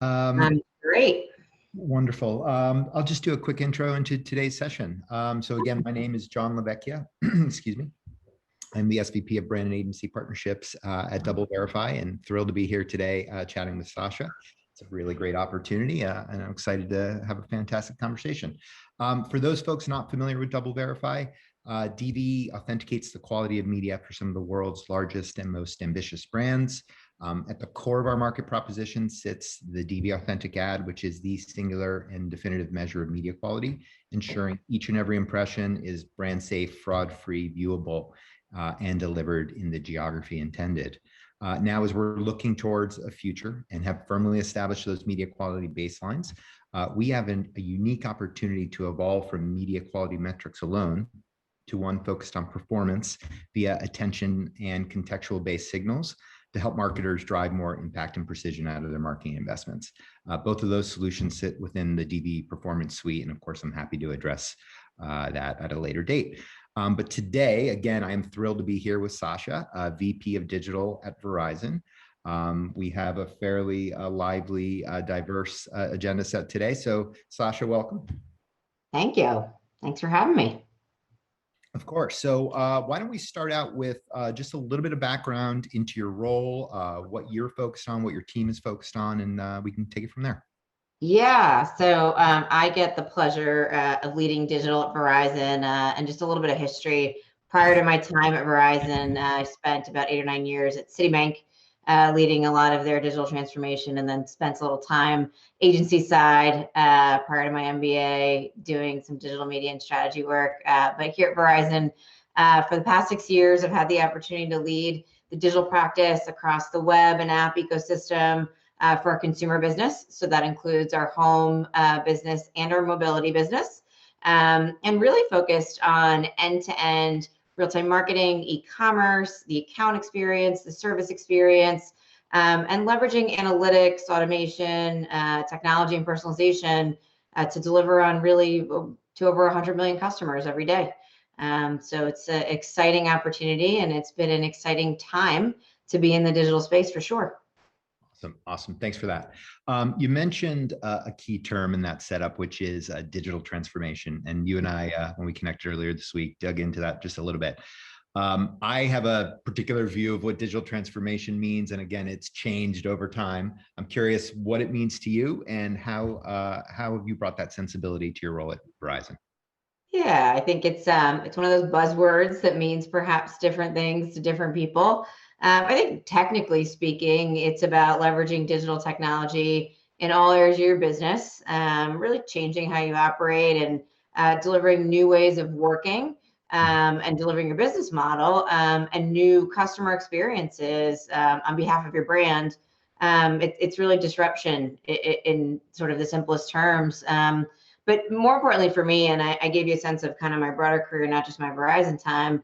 Great. Wonderful. I'll just do a quick intro into today's session. So again, my name is John LaVecchia. Excuse me. I'm the SVP of Brand and Agency Partnerships at DoubleVerify, and thrilled to be here today chatting with Sasha. It's a really great opportunity, and I'm excited to have a fantastic conversation. For those folks not familiar with DoubleVerify, DV authenticates the quality of media for some of the world's largest and most ambitious brands. At the core of our market proposition sits the DV Authentic Ad, which is the singular and definitive measure of media quality, ensuring each and every impression is brand safe, fraud-free, viewable, and delivered in the geography intended. Now, as we're looking towards a future and have firmly established those media quality baselines, we have a unique opportunity to evolve from media quality metrics alone to one focused on performance via attention and contextual-based signals to help marketers drive more impact and precision out of their marketing investments. Both of those solutions sit within the DV Performance Suite, and of course, I'm happy to address that at a later date. But today, again, I am thrilled to be here with Sasha, VP of Digital at Verizon. We have a fairly lively, diverse agenda set today. So Sasha, welcome. Thank you. Thanks for having me. Of course. So why don't we start out with just a little bit of background into your role, what you're focused on, what your team is focused on, and we can take it from there. Yeah, so I get the pleasure of leading digital at Verizon, and just a little bit of history. Prior to my time at Verizon, I spent about 8 or 9 years at Citibank, leading a lot of their digital transformation, and then spent a little time agency side prior to my MBA doing some digital media and strategy work. But here at Verizon, for the past 6 years, I've had the opportunity to lead the digital practice across the web and app ecosystem for our consumer business. So that includes our home business and our mobility business, and really focused on end-to-end real-time marketing, e-commerce, the account experience, the service experience, and leveraging analytics, automation, technology, and personalization to deliver on really to over 100 million customers every day. So it's an exciting opportunity, and it's been an exciting time to be in the digital space for sure. Awesome. Thanks for that. You mentioned a key term in that setup, which is digital transformation. And you and I, when we connected earlier this week, dug into that just a little bit. I have a particular view of what digital transformation means. And again, it's changed over time. I'm curious what it means to you and how have you brought that sensibility to your role at Verizon? Yeah, I think it's one of those buzzwords that means perhaps different things to different people. I think technically speaking, it's about leveraging digital technology in all areas of your business, really changing how you operate and delivering new ways of working, and delivering your business model, and new customer experiences on behalf of your brand. It's really disruption in sort of the simplest terms. But more importantly for me, and I gave you a sense of kind of my broader career, not just my Verizon time,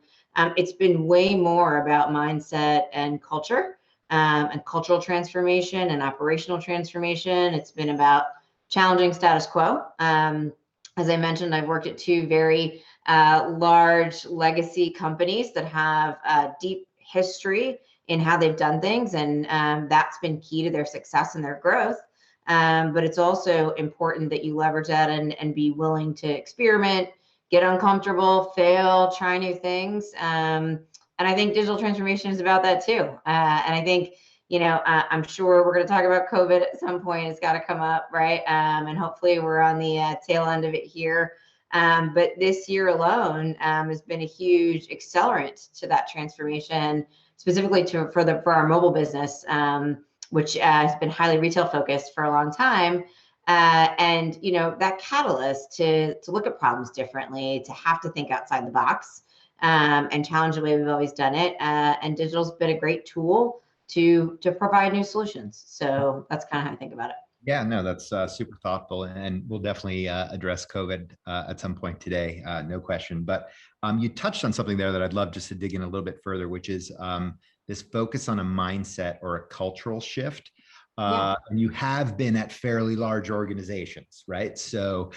it's been way more about mindset and culture, and cultural transformation and operational transformation. It's been about challenging status quo. As I mentioned, I've worked at 2 very large legacy companies that have a deep history in how they've done things, and that's been key to their success and their growth. But it's also important that you leverage that and be willing to experiment, get uncomfortable, fail, try new things. And I think digital transformation is about that too. And I think, I'm sure we're going to talk about COVID at some point. It's got to come up, right? And hopefully we're on the tail end of it here. But this year alone has been a huge accelerant to that transformation, specifically for our mobile business, which has been highly retail focused for a long time. And that catalyst to look at problems differently, to have to think outside the box, and challenge the way we've always done it. And digital's been a great tool to provide new solutions. So that's kind of how I think about it. Yeah, no, that's super thoughtful, and we'll definitely address COVID at some point today, no question. But you touched on something there that I'd love just to dig in a little bit further, which is this focus on a mindset or a cultural shift. And you have been at fairly large organizations, right? So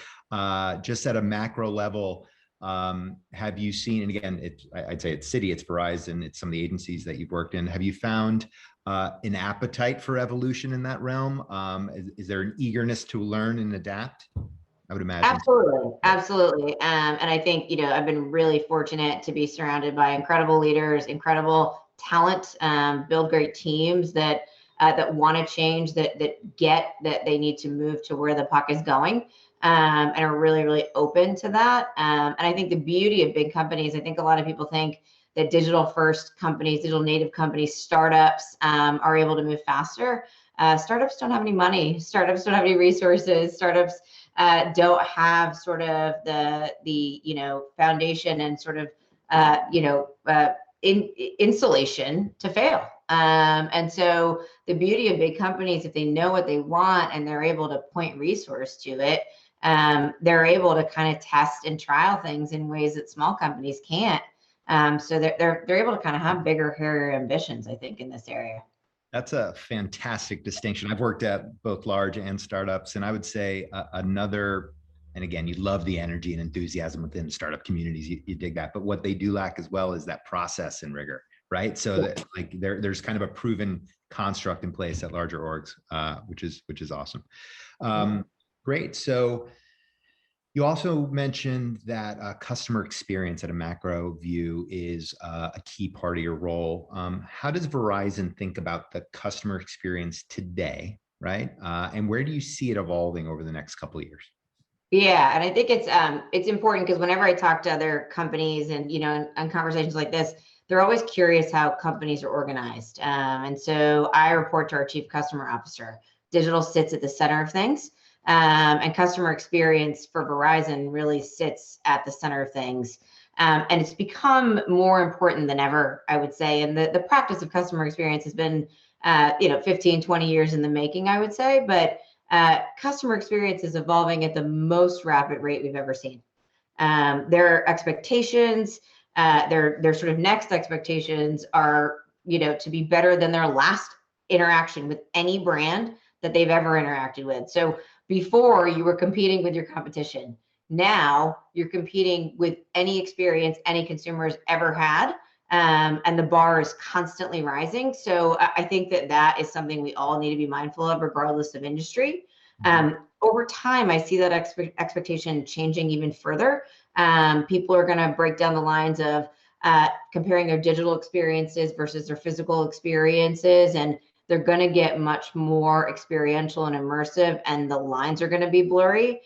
just at a macro level, have you seen, and again, I'd say it's Citi, it's Verizon, it's some of the agencies that you've worked in, have you found an appetite for evolution in that realm? Is there an eagerness to learn and adapt? I would imagine. Absolutely, absolutely. And I think, I've been really fortunate to be surrounded by incredible leaders, incredible talent, build great teams that want to change, that get that they need to move to where the puck is going, and are really, really open to that. And I think the beauty of big companies, I think a lot of people think that digital first companies, digital native companies, startups are able to move faster. Startups don't have any money. Startups don't have any resources. Startups don't have sort of the foundation and sort of insulation to fail. And so the beauty of big companies, if they know what they want and they're able to point resource to it, they're able to kind of test and trial things in ways that small companies can't. So they're able to kind of have bigger, hairier ambitions, I think, in this area. That's a fantastic distinction. I've worked at both large and startups, and I would say another, and again, you love the energy and enthusiasm within startup communities. You dig that, but what they do lack as well is that process and rigor, right? So that like there's kind of a proven construct in place at larger orgs, which is awesome. Great. So you also mentioned that customer experience at a macro view is a key part of your role. How does Verizon think about the customer experience today, right? And where do you see it evolving over the next couple of years? Yeah, and I think it's important because whenever I talk to other companies and on conversations like this, they're always curious how companies are organized. And so I report to our chief customer officer. Digital sits at the center of things. And customer experience for Verizon really sits at the center of things. And it's become more important than ever, I would say. And the practice of customer experience has been, 15, 20 years in the making, I would say. But customer experience is evolving at the most rapid rate we've ever seen. Their expectations, their sort of next expectations are, to be better than their last interaction with any brand that they've ever interacted with. So before, you were competing with your competition. Now you're competing with any experience any consumer's ever had. And the bar is constantly rising. So I think that is something we all need to be mindful of, regardless of industry. Over time, I see that expectation changing even further. People are going to break down the lines of comparing their digital experiences versus their physical experiences, and they're going to get much more experiential and immersive, and the lines are going to be blurry.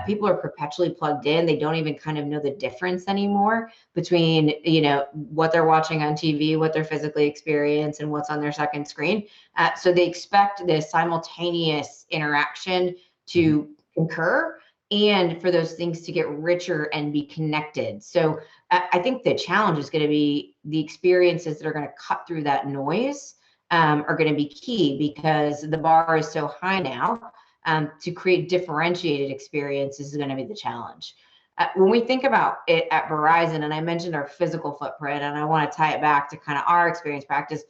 People are perpetually plugged in. They don't even kind of know the difference anymore between, what they're watching on TV, what they're physically experiencing, and what's on their second screen. So they expect this simultaneous interaction to concur and for those things to get richer and be connected. So I think the challenge is going to be the experiences that are going to cut through that noise. Are going to be key because the bar is so high now. To create differentiated experiences is going to be the challenge. When we think about it at Verizon, and I mentioned our physical footprint, and I want to tie it back to kind of our experience practice,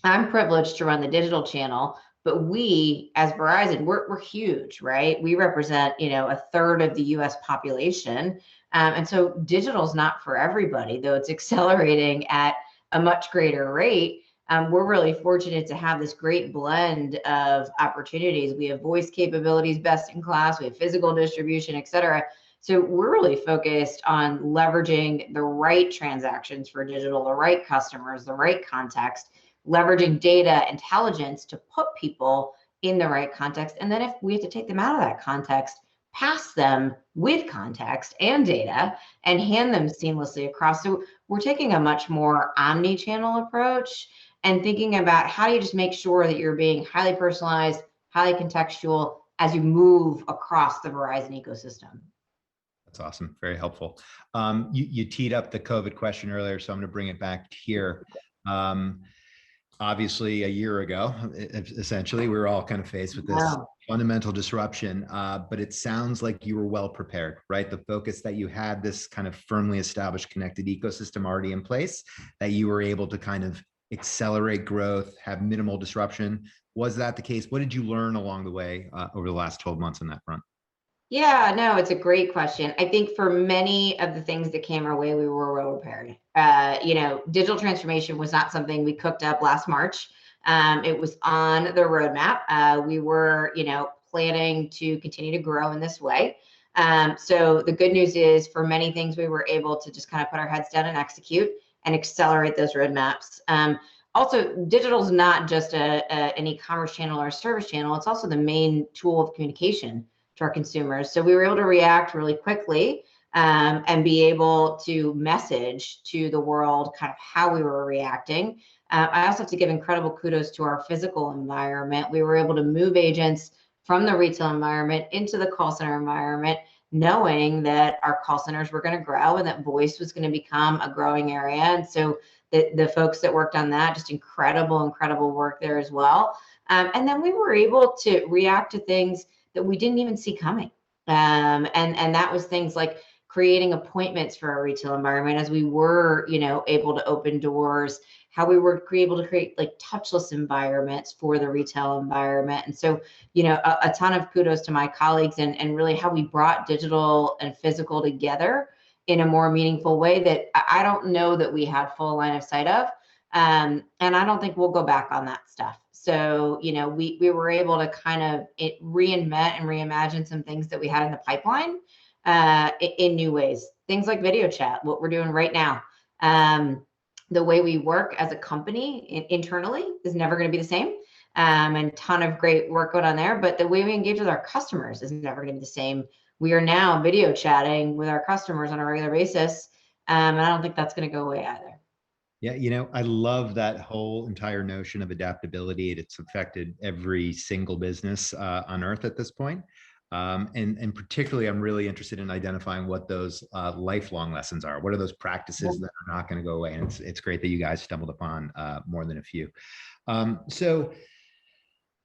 I'm privileged to run the digital channel, but we, as Verizon, we're huge, right? We represent, a third of the US population. And so digital is not for everybody, though it's accelerating at a much greater rate. We're really fortunate to have this great blend of opportunities. We have voice capabilities, best in class, we have physical distribution, et cetera. So we're really focused on leveraging the right transactions for digital, the right customers, the right context, leveraging data intelligence to put people in the right context. And then if we have to take them out of that context, pass them with context and data and hand them seamlessly across. So we're taking a much more omni-channel approach and thinking about how do you just make sure that you're being highly personalized, highly contextual as you move across the Verizon ecosystem. That's awesome. Very helpful. You teed up the COVID question earlier, so I'm going to bring it back here. Obviously, a year ago, essentially, we were all kind of faced with this fundamental disruption, but it sounds like you were well prepared, right? The focus that you had, this kind of firmly established connected ecosystem already in place, that you were able to kind of accelerate growth, have minimal disruption. Was that the case? What did you learn along the way over the last 12 months on that front? Yeah, no, it's a great question. I think for many of the things that came our way, we were well prepared. Digital transformation was not something we cooked up last March. It was on the roadmap. We were, planning to continue to grow in this way. So the good news is for many things, we were able to just kind of put our heads down and execute and accelerate those roadmaps. Also, digital is not just an e-commerce channel or a service channel. It's also the main tool of communication to our consumers. So we were able to react really quickly and be able to message to the world kind of how we were reacting. I also have to give incredible kudos to our physical environment. We were able to move agents from the retail environment into the call center environment, knowing that our call centers were going to grow and that voice was going to become a growing area. And so the folks that worked on that, just incredible work there as well. And then we were able to react to things that we didn't even see coming. And that was things like creating appointments for our retail environment as we were, able to open doors, how we were able to create like touchless environments for the retail environment. And so, a ton of kudos to my colleagues and really how we brought digital and physical together in a more meaningful way that I don't know that we had full line of sight of. And I don't think we'll go back on that stuff. So, we were able to kind of reinvent and reimagine some things that we had in the pipeline in new ways. Things like video chat, what we're doing right now. The way we work as a company internally is never going to be the same. And ton of great work going on there. But the way we engage with our customers is never going to be the same. We are now video chatting with our customers on a regular basis. And I don't think that's going to go away either. Yeah, I love that whole entire notion of adaptability. It's affected every single business on earth at this point. And particularly, I'm really interested in identifying what those lifelong lessons are. What are those practices that are not going to go away? And it's great that you guys stumbled upon more than a few. So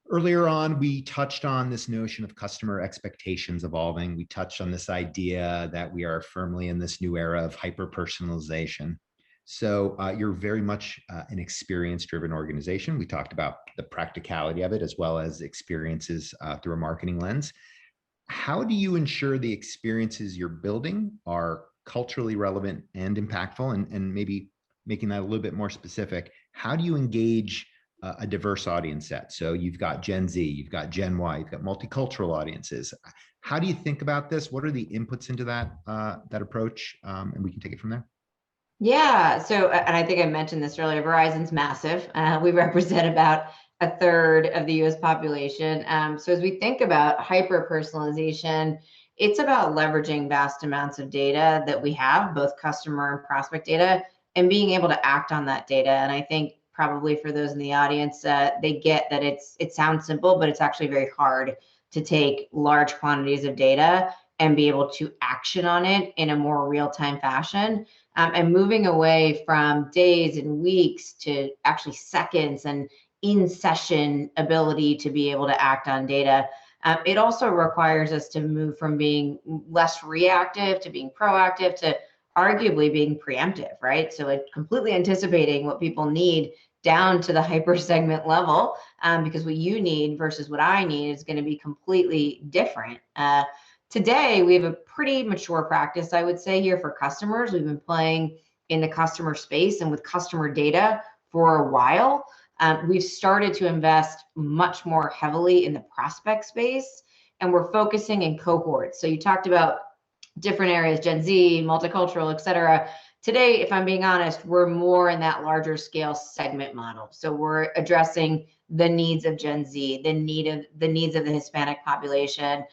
earlier on, we touched on this notion of customer expectations evolving. We touched on this idea that we are firmly in this new era of hyper-personalization. So you're very much an experience-driven organization. We talked about the practicality of it as well as experiences through a marketing lens. How do you ensure the experiences you're building are culturally relevant and impactful? And maybe making that a little bit more specific, how do you engage a diverse audience set? So you've got Gen Z, you've got Gen Y, you've got multicultural audiences. How do you think about this? What are the inputs into that approach? And we can take it from there. Yeah, so, and I think I mentioned this earlier, Verizon's massive. We represent about a third of the US population. So as we think about hyper-personalization, it's about leveraging vast amounts of data that we have, both customer and prospect data, and being able to act on that data. And I think probably for those in the audience, they get that it sounds simple, but it's actually very hard to take large quantities of data and be able to action on it in a more real-time fashion. And moving away from days and weeks to actually seconds and in-session ability to be able to act on data. It also requires us to move from being less reactive to being proactive to arguably being preemptive, right? So it's completely anticipating what people need down to the hyper segment level, because what you need versus what I need is going to be completely different. Today, we have a pretty mature practice, I would say, here for customers. We've been playing in the customer space and with customer data for a while. We've started to invest much more heavily in the prospect space, and we're focusing in cohorts. So you talked about different areas, Gen Z, multicultural, et cetera. Today, if I'm being honest, we're more in that larger scale segment model. So we're addressing the needs of Gen Z, the needs of the Hispanic population,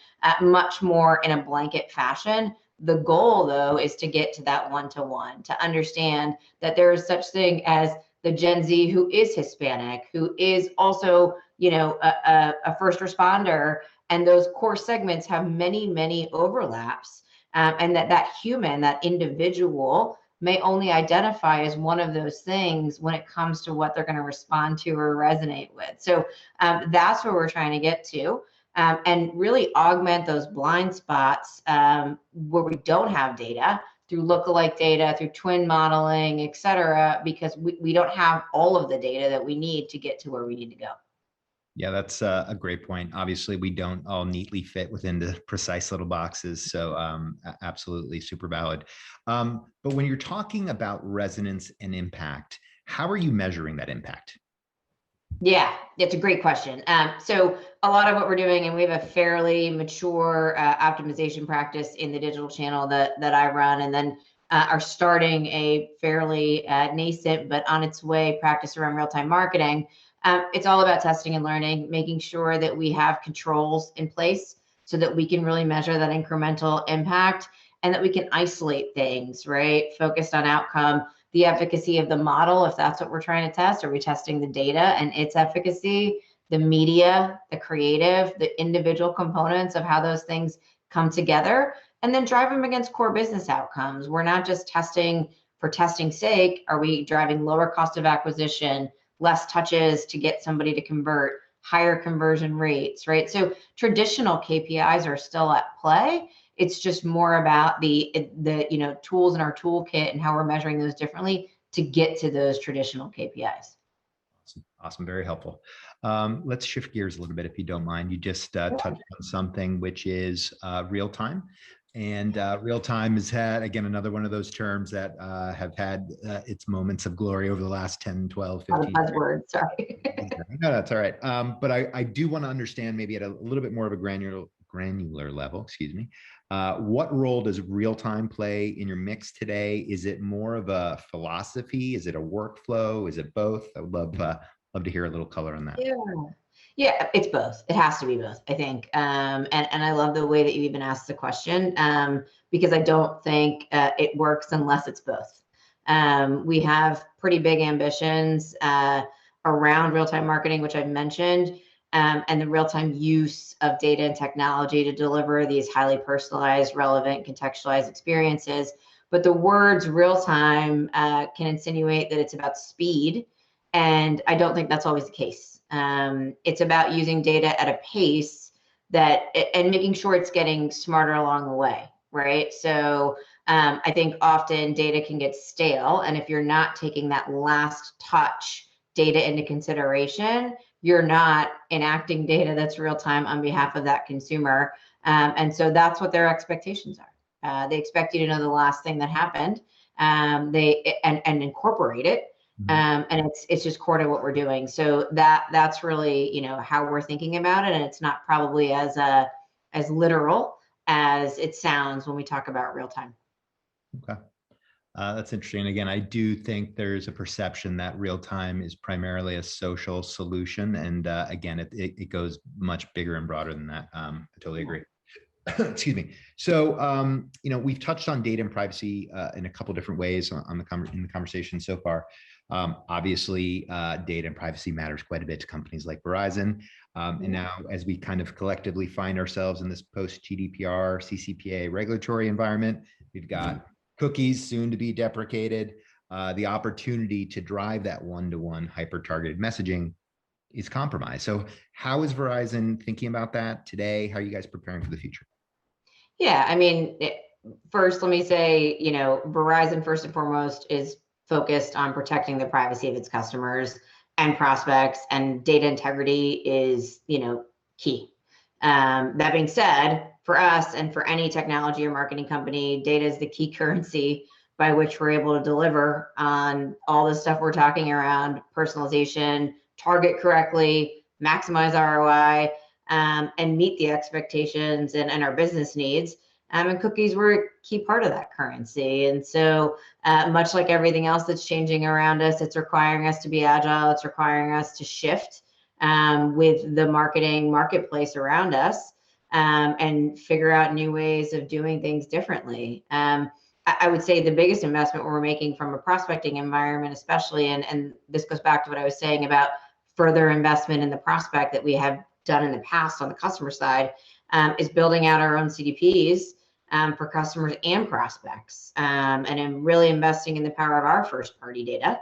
much more in a blanket fashion. The goal, though, is to get to that one-to-one, to understand that there is such thing as the Gen Z who is Hispanic, who is also, a first responder, and those core segments have many overlaps, and that human, that individual, may only identify as one of those things when it comes to what they're going to respond to or resonate with. So that's where we're trying to get to, and really augment those blind spots where we don't have data through lookalike data, through twin modeling, et cetera, because we don't have all of the data that we need to get to where we need to go. Yeah, that's a great point. Obviously, we don't all neatly fit within the precise little boxes. So absolutely super valid. But when you're talking about resonance and impact, how are you measuring that impact? Yeah, it's a great question. So a lot of what we're doing, and we have a fairly mature optimization practice in the digital channel that I run, and then are starting a fairly nascent but on its way practice around real-time marketing. It's all about testing and learning, making sure that we have controls in place so that we can really measure that incremental impact and that we can isolate things, right? Focused on outcome, the efficacy of the model, if that's what we're trying to test. Are we testing the data and its efficacy, the media, the creative, the individual components of how those things come together, and then drive them against core business outcomes? We're not just testing for testing's sake. Are we driving lower cost of acquisition, less touches to get somebody to convert, higher conversion rates, right? So traditional KPIs are still at play. It's just more about the tools in our toolkit and how we're measuring those differently to get to those traditional KPIs. Awesome. Very helpful. Let's shift gears a little bit, if you don't mind. You just touched on something which is real time. And real time has had, again, another one of those terms that have had its moments of glory over the last 10, 12, 15 years. Buzzword, sorry. No, that's all right. But I do want to understand, maybe at a little bit more of a granular level, excuse me. What role does real time play in your mix today? Is it more of a philosophy? Is it a workflow? Is it both? I would love to hear a little color on that. Yeah, it's both. It has to be both, I think. And I love the way that you even asked the question, because I don't think it works unless it's both. We have pretty big ambitions around real-time marketing, which I've mentioned, and the real-time use of data and technology to deliver these highly personalized, relevant, contextualized experiences. But the words real-time can insinuate that it's about speed, and I don't think that's always the case. It's about using data at a pace and making sure it's getting smarter along the way, right? So I think often data can get stale, and if you're not taking that last touch data into consideration, you're not enacting data that's real time on behalf of that consumer. And so that's what their expectations are. They expect you to know the last thing that happened, and incorporate it. And it's just core to what we're doing. So that's really, how we're thinking about it. And it's not probably as literal as it sounds when we talk about real time. Okay. That's interesting. Again, I do think there's a perception that real time is primarily a social solution. And again, it goes much bigger and broader than that. I totally agree. Excuse me. So, we've touched on data and privacy in a couple different ways in the conversation so far. Obviously, data and privacy matters quite a bit to companies like Verizon. And now, as we kind of collectively find ourselves in this post-GDPR, CCPA regulatory environment, we've got cookies soon to be deprecated. The opportunity to drive that one-to-one hyper-targeted messaging is compromised. So how is Verizon thinking about that today? How are you guys preparing for the future? Yeah, I mean, first, let me say, Verizon, first and foremost, is focused on protecting the privacy of its customers and prospects, and data integrity is, key. That being said, for us and for any technology or marketing company, data is the key currency by which we're able to deliver on all the stuff we're talking around: personalization, target correctly, maximize ROI, and meet the expectations and our business needs. And cookies were a key part of that currency. And so much like everything else that's changing around us, it's requiring us to be agile. It's requiring us to shift with the marketing marketplace around us and figure out new ways of doing things differently. I would say the biggest investment we're making from a prospecting environment, especially, and this goes back to what I was saying about further investment in the prospect that we have done in the past on the customer side, is building out our own CDPs for customers and prospects, and in really investing in the power of our first party data,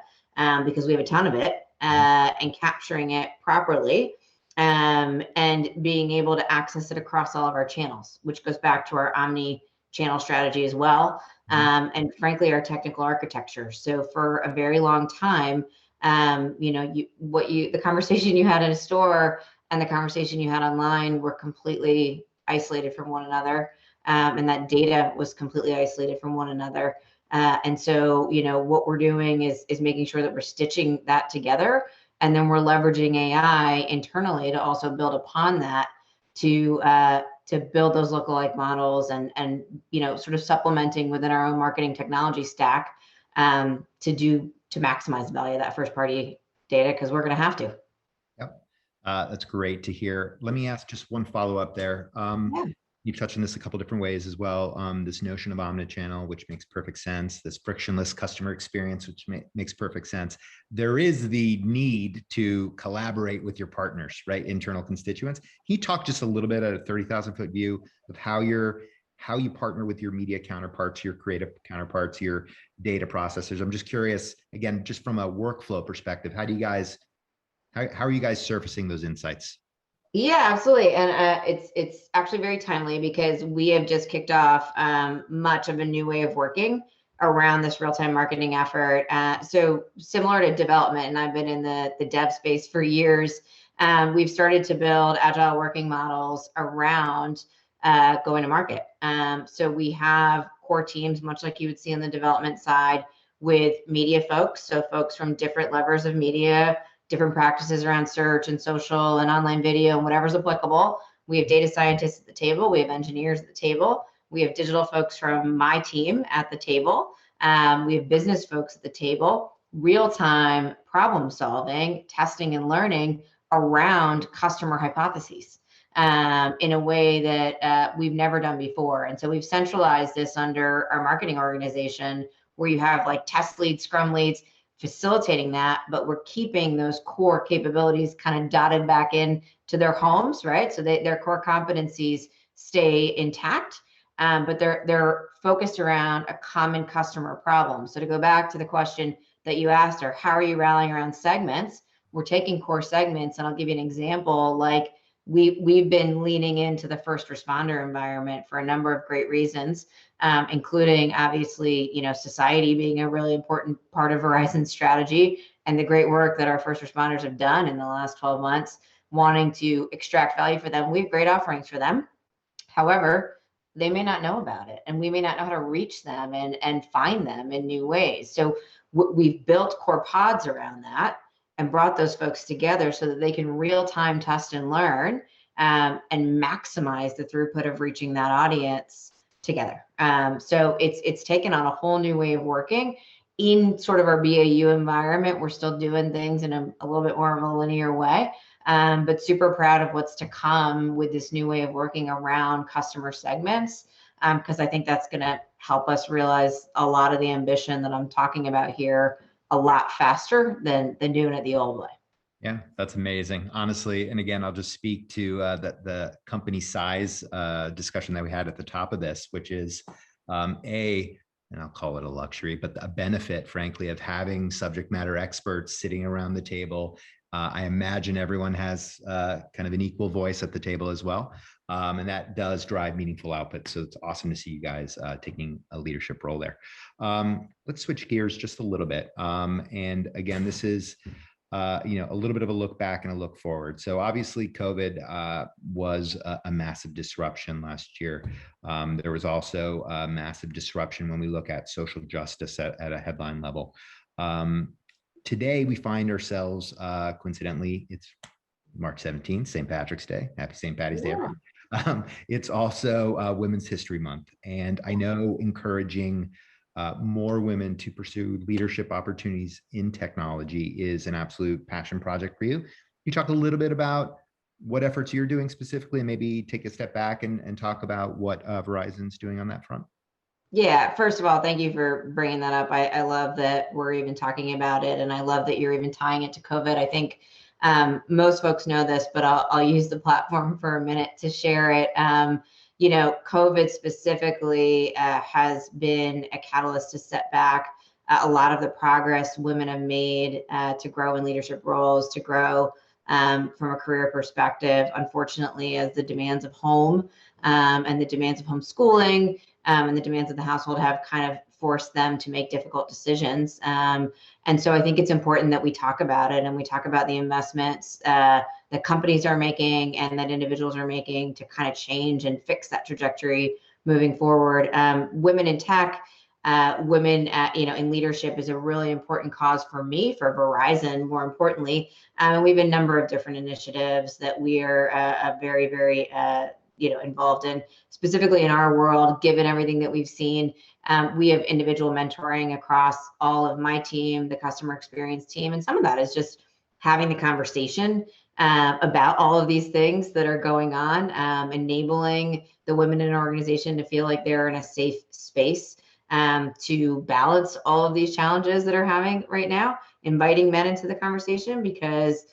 because we have a ton of it, and capturing it properly, and being able to access it across all of our channels, which goes back to our omni-channel strategy as well, and frankly, our technical architecture. So for a very long time, the conversation you had in a store and the conversation you had online were completely isolated from one another, and that data was completely isolated from one another. And so, what we're doing is making sure that we're stitching that together And then we're leveraging AI internally to also build upon that to build those lookalike models and sort of supplementing within our own marketing technology stack to maximize the value of that first party data, because we're going to have to. Yep. That's great to hear. Let me ask just one follow-up there. Yeah. You've touched on this a couple different ways as well. This notion of omnichannel, which makes perfect sense. This frictionless customer experience, which makes perfect sense. There is the need to collaborate with your partners, right? Internal constituents. Can you talk just a little bit at a 30,000-foot view of how you partner with your media counterparts, your creative counterparts, your data processors? I'm just curious, again, just from a workflow perspective, how are you guys surfacing those insights? Yeah, absolutely. And it's actually very timely because we have just kicked off much of a new way of working around this real-time marketing effort. So similar to development, and I've been in the dev space for years, we've started to build agile working models around going to market. So we have core teams, much like you would see on the development side, with media folks. So folks from different levers of media, different practices around search and social and online video and whatever's applicable. We have data scientists at the table. We have engineers at the table. We have digital folks from my team at the table. We have business folks at the table. Real-time problem solving, testing and learning around customer hypotheses in a way that we've never done before. And so we've centralized this under our marketing organization, where you have like test leads, scrum leads, facilitating that, but we're keeping those core capabilities kind of dotted back in to their homes, right? So their core competencies stay intact, but they're focused around a common customer problem. So to go back to the question that you asked, or how are you rallying around segments? We're taking core segments, and I'll give you an example. Like we've been leaning into the first responder environment for a number of great reasons, including obviously, society being a really important part of Verizon's strategy, and the great work that our first responders have done in the last 12 months, wanting to extract value for them. We have great offerings for them. However, they may not know about it, and we may not know how to reach them and find them in new ways. So we've built core pods around that and brought those folks together so that they can real-time test and learn and maximize the throughput of reaching that audience together. So it's taken on a whole new way of working in sort of our BAU environment. We're still doing things in a little bit more of a linear way, but super proud of what's to come with this new way of working around customer segments, because I think that's going to help us realize a lot of the ambition that I'm talking about here a lot faster than doing it the old way. Yeah, that's amazing, honestly. And again, I'll just speak to the company size discussion that we had at the top of this, which is and I'll call it a luxury, but a benefit, frankly, of having subject matter experts sitting around the table. I imagine everyone has kind of an equal voice at the table as well. And that does drive meaningful output. So it's awesome to see you guys taking a leadership role there. Let's switch gears just a little bit. And again, this is a little bit of a look back and a look forward. So obviously COVID was a massive disruption last year. There was also a massive disruption when we look at social justice at a headline level. Today, we find ourselves, coincidentally, it's March 17th, St. Patrick's Day. Happy St. Patty's Day, everyone. It's also Women's History Month. And I know encouraging more women to pursue leadership opportunities in technology is an absolute passion project for you. Can you talk a little bit about what efforts you're doing specifically, and maybe take a step back and talk about what Verizon's doing on that front? Yeah, first of all, thank you for bringing that up. I love that we're even talking about it, and I love that you're even tying it to COVID. I think most folks know this, but I'll use the platform for a minute to share it. COVID specifically has been a catalyst to set back a lot of the progress women have made to grow in leadership roles, to grow from a career perspective. Unfortunately, as the demands of home and the demands of homeschooling and the demands of the household have kind of forced them to make difficult decisions. And so I think it's important that we talk about it, and we talk about the investments that companies are making and that individuals are making to kind of change and fix that trajectory moving forward. Women in tech, women, in leadership is a really important cause for me, for Verizon, more importantly. We have a number of different initiatives that we are very, very, involved in. Specifically in our world, given everything that we've seen, we have individual mentoring across all of my team, the customer experience team, and some of that is just having the conversation about all of these things that are going on, enabling the women in an organization to feel like they're in a safe space to balance all of these challenges that are having right now, inviting men into the conversation, because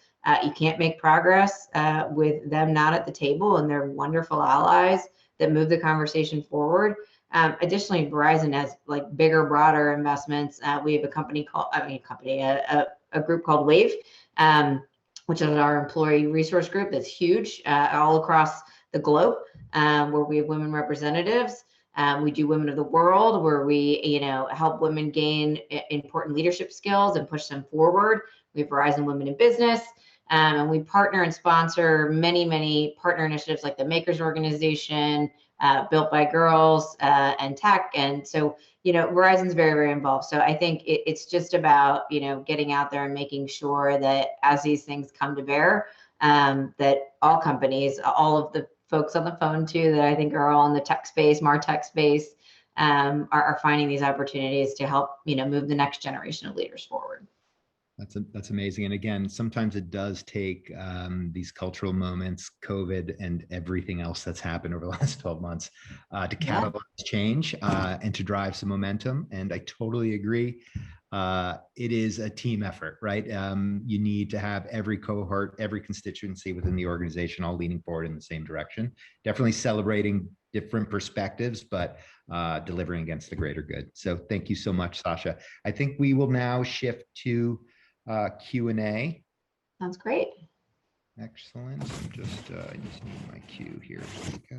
you can't make progress with them not at the table, and they're wonderful allies that move the conversation forward. Additionally, Verizon has like bigger, broader investments. We have a group called Wave, which is our employee resource group that's huge all across the globe, where we have women representatives. We do Women of the World, where we, help women gain important leadership skills and push them forward. We have Verizon Women in Business, and we partner and sponsor many, many partner initiatives like the Makers Organization, Built by Girls, and Tech. And so, Verizon's very, very involved. So I think it's just about, getting out there and making sure that as these things come to bear, that all companies, all of the folks on the phone too, that I think are all in the tech space, MarTech space, are finding these opportunities to help, move the next generation of leaders forward. That's amazing. And again, sometimes it does take these cultural moments, COVID and everything else that's happened over the last 12 months to catalyze change and to drive some momentum. And I totally agree. It is a team effort, right? You need to have every cohort, every constituency within the organization all leaning forward in the same direction. Definitely celebrating different perspectives, but delivering against the greater good. So thank you so much, Sasha. I think we will now shift to Q&A. Sounds great. Excellent. I'm just using my cue here. Here we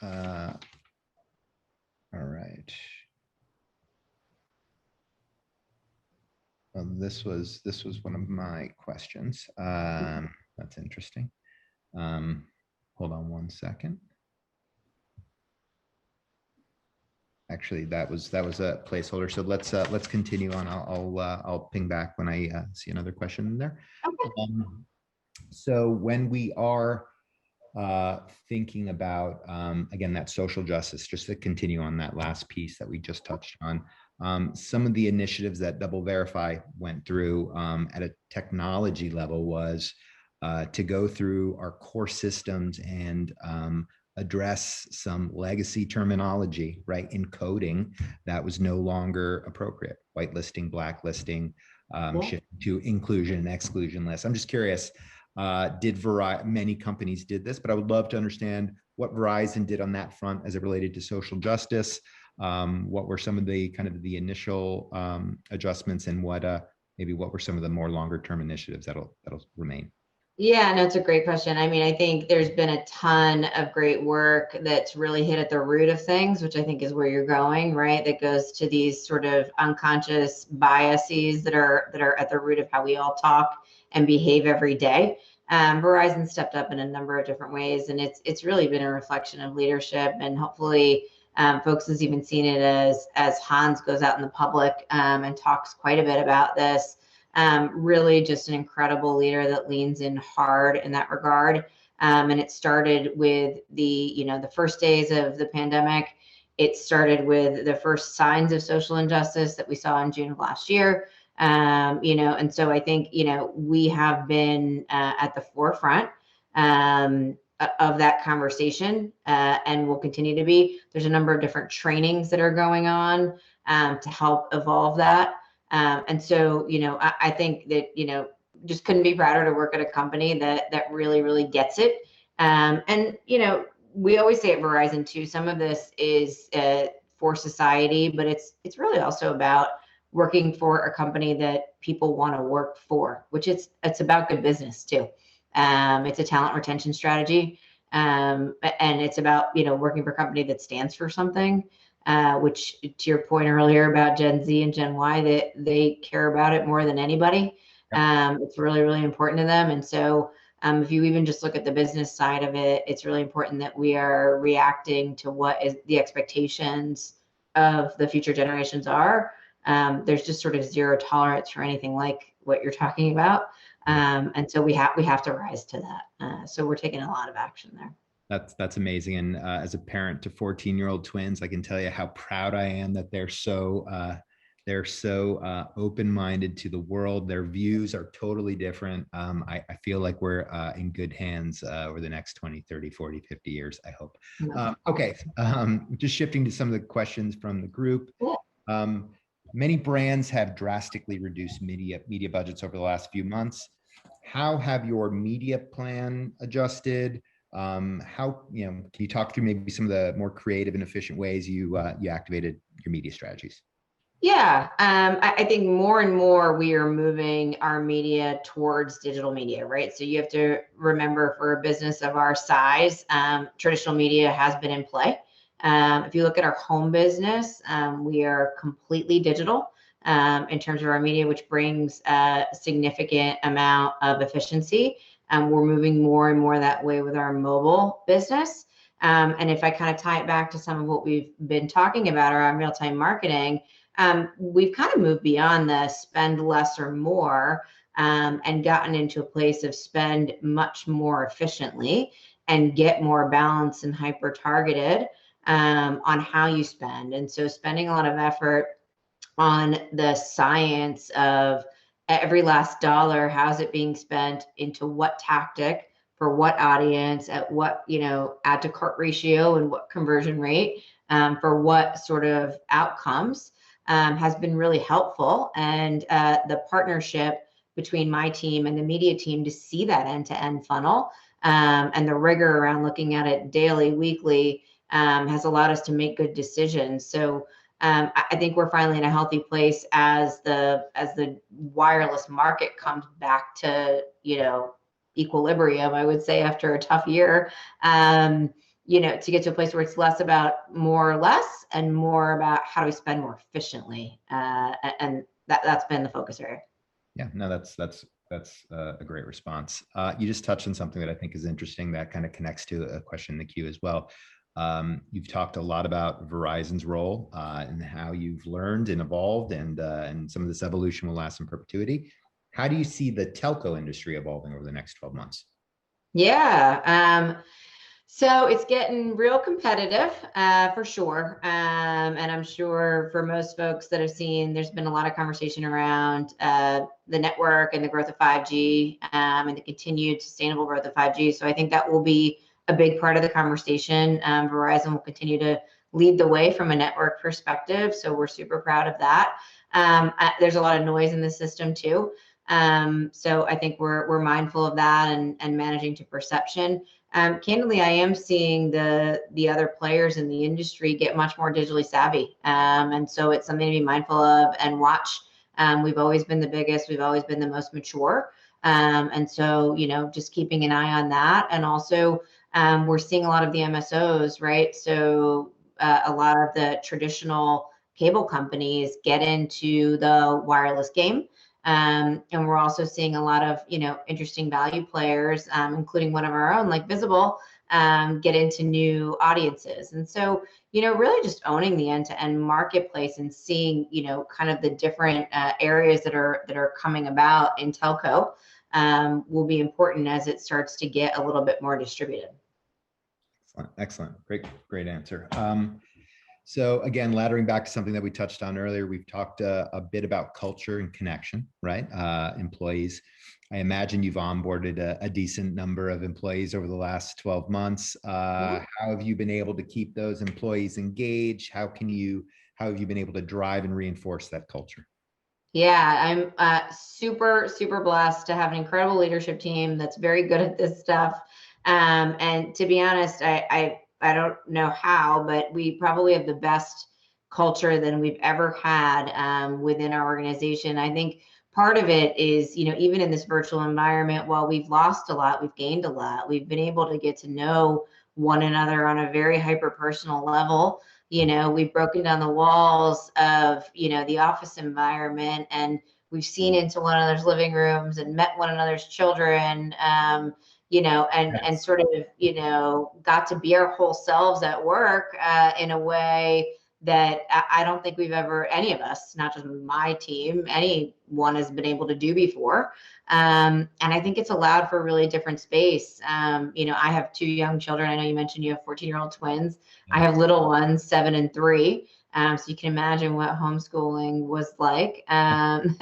go. All right. Well, this was one of my questions. That's interesting. Hold on one second. Actually, that was a placeholder. So let's continue on. I'll ping back when I see another question in there. Okay. So when we are thinking about again that social justice, just to continue on that last piece that we just touched on, some of the initiatives that DoubleVerify went through at a technology level was to go through our core systems and address some legacy terminology, right, in coding that was no longer appropriate. Whitelisting, blacklisting, shift to inclusion and exclusion lists. I'm just curious, many companies did this, but I would love to understand what Verizon did on that front as it related to social justice. What were some of the kind of the initial adjustments, and what were some of the more longer term initiatives that'll remain? Yeah, no, it's a great question. I mean, I think there's been a ton of great work that's really hit at the root of things, which I think is where you're going, right? That goes to these sort of unconscious biases that are at the root of how we all talk and behave every day. Verizon stepped up in a number of different ways, and it's really been a reflection of leadership, and hopefully folks has even seen it as Hans goes out in the public and talks quite a bit about this. Really just an incredible leader that leans in hard in that regard. And it started with the first days of the pandemic. It started with the first signs of social injustice that we saw in June of last year. And so I think, we have been at the forefront of that conversation and will continue to be. There's a number of different trainings that are going on to help evolve that. And so, I think that, just couldn't be prouder to work at a company that really, really gets it. And, we always say at Verizon too, some of this is for society, but it's really also about working for a company that people want to work for, which it's about good business too. It's a talent retention strategy. And it's about, working for a company that stands for something. Which, to your point earlier about Gen Z and Gen Y, that they care about it more than anybody. It's really, really important to them. And so If you even just look at the business side of it, it's really important that we are reacting to what is the expectations of the future generations are. There's just sort of zero tolerance for anything like what you're talking about. And so we have to rise to that. So we're taking a lot of action there. That's amazing. And as a parent to 14-year-old twins, I can tell you how proud I am that they're so open-minded to the world. Their views are totally different. I feel like we're in good hands over the next 20, 30, 40, 50 years, I hope. Okay, just shifting to some of the questions from the group. Many brands have drastically reduced media budgets over the last few months. How have your media plan adjusted? How, can you talk through maybe some of the more creative and efficient ways you activated your media strategies? Yeah, I think more and more we are moving our media towards digital media, right? So you have to remember, for a business of our size, traditional media has been in play. If you look at our home business, we are completely digital in terms of our media, which brings a significant amount of efficiency. We're moving more and more that way with our mobile business. And if I kind of tie it back to some of what we've been talking about around real-time marketing, we've kind of moved beyond the spend less or more and gotten into a place of spend much more efficiently and get more balanced and hyper targeted on how you spend. And so spending a lot of effort on the science of every last dollar, how's it being spent, into what tactic, for what audience, at what, add to cart ratio and what conversion rate, for what sort of outcomes, has been really helpful. And the partnership between my team and the media team to see that end-to-end funnel and the rigor around looking at it daily, weekly, has allowed us to make good decisions. So I think we're finally in a healthy place as the wireless market comes back to, equilibrium, I would say, after a tough year, to get to a place where it's less about more or less and more about how do we spend more efficiently. And that's been the focus area. Yeah, no, that's a great response. You just touched on something that I think is interesting that kind of connects to a question in the queue as well. You've talked a lot about Verizon's role and how you've learned and evolved, and some of this evolution will last in perpetuity. How do you see the telco industry evolving over the next 12 months? Yeah. So it's getting real competitive for sure. And I'm sure for most folks that have seen, there's been a lot of conversation around the network and the growth of 5G and the continued sustainable growth of 5G. So I think that will be a big part of the conversation. Verizon will continue to lead the way from a network perspective. So we're super proud of that. There's a lot of noise in the system too. So I think we're mindful of that and managing to perception. Candidly, I am seeing the other players in the industry get much more digitally savvy. And so it's something to be mindful of and watch. We've always been the biggest, we've always been the most mature. And so, just keeping an eye on that. And also, we're seeing a lot of the MSOs, right? So a lot of the traditional cable companies get into the wireless game. And we're also seeing a lot of, interesting value players, including one of our own, like Visible, get into new audiences. And so, really just owning the end-to-end marketplace and seeing, kind of the different areas that are coming about in telco will be important as it starts to get a little bit more distributed. Excellent. Great answer. So again, laddering back to something that we touched on earlier, we've talked a bit about culture and connection, right? Employees. I imagine you've onboarded a decent number of employees over the last 12 months. How have you been able to keep those employees engaged? How have you been able to drive and reinforce that culture? Yeah, I'm super, super blessed to have an incredible leadership team that's very good at this stuff. And to be honest, I don't know how, but we probably have the best culture than we've ever had within our organization. I think part of it is, even in this virtual environment, while we've lost a lot, we've gained a lot. We've been able to get to know one another on a very hyper personal level. We've broken down the walls of, the office environment, and we've seen into one another's living rooms and met one another's children. and sort of, got to be our whole selves at work in a way that I don't think we've ever, any of us, not just my team, anyone has been able to do before. And I think it's allowed for a really different space. I have 2 young children. I know you mentioned you have 14-year-old twins. I have little ones, 7 and 3. So you can imagine what homeschooling was like. And,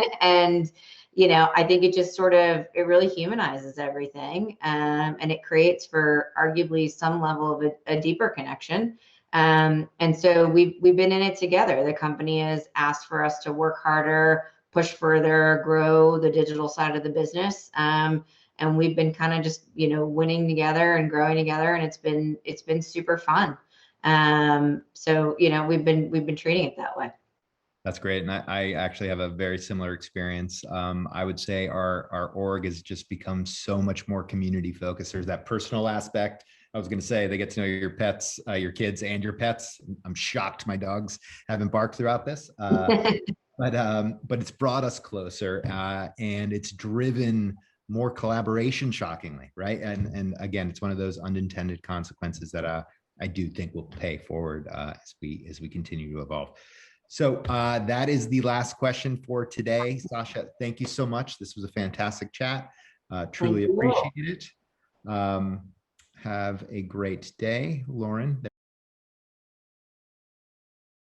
I think it just it really humanizes everything. And it creates for arguably some level of a deeper connection. And so we've been in it together. The company has asked for us to work harder, push further, grow the digital side of the business. And we've been kind of just, winning together and growing together, and it's been super fun. So, we've been treating it that way. That's great. And I actually have a very similar experience. I would say our org has just become so much more community focused. There's that personal aspect. I was going to say they get to know your pets, your kids and your pets. I'm shocked my dogs haven't barked throughout this. But it's brought us closer, and it's driven more collaboration, shockingly, right? And again, it's one of those unintended consequences that I do think will pay forward as we continue to evolve. So that is the last question for today. Sasha, thank you so much. This was a fantastic chat. Truly appreciate it. Have a great day, Lauren.